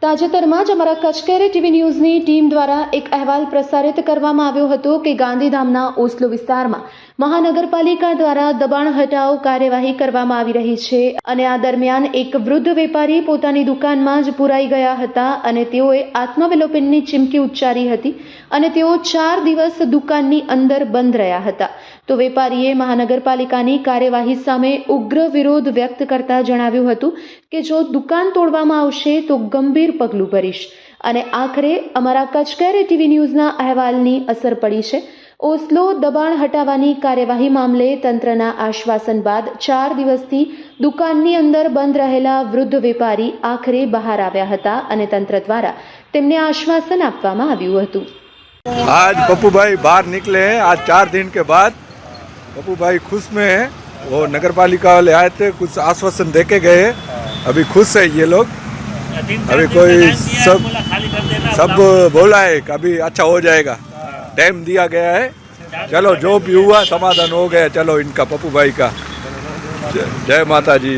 તાજેતરમાં જ અમારા કચકેરી ટીવી ન્યૂઝની ટીમ દ્વારા એક અહેવાલ પ્રસારિત કરવામાં આવ્યો હતો કે ગાંધીધામના ઓસ્લો વિસ્તારમાં મહાનગરપાલિકા દ્વારા દબાણ હટાવ કાર્યવાહી કરવામાં આવી રહી છે અને આ દરમિયાન એક વૃદ્ધ વેપારી પોતાની દુકાનમાં જ પુરાઈ ગયા હતા અને તેઓએ આત્મવિલોપનની ચીમકી ઉચ્ચારી હતી અને તેઓ 4 દિવસ દુકાનની અંદર બંધ રહ્યા હતા. તો વેપારીએ મહાનગરપાલિકાની કાર્યવાહી સામે ઉગ્ર વિરોધ વ્યક્ત કરતા જણાવ્યું હતું કે જો દુકાન તોડવામાં આવશે તો ગંભીર પગલું ભરીશ અને આખરે અમારા કચકેરી ટીવી ન્યૂઝના અહેવાલની અસર પડી છે. ઓસ્લો દબાણ હટાવવાની કાર્યવાહી મામલે તંત્રના આશ્વાસન બાદ 4 દિવસથી દુકાનની અંદર બંધ રહેલા વૃદ્ધ વેપારી આખરે બહાર આવ્યા હતા અને તંત્ર દ્વારા તેમને આશ્વાસન આપવામાં આવ્યું હતું. आज पप्पू भाई बाहर निकले हैं. आज 4 दिन के बाद पप्पू भाई खुश में है. वो नगर पालिका वाले आए थे, कुछ आश्वासन देके गए. अभी खुश है ये लोग. अभी कोई सब बोला है कि अभी अच्छा हो जाएगा, टाइम दिया गया है. चलो जो भी हुआ समाधान हो गया. चलो इनका पप्पू भाई का जय माता जी.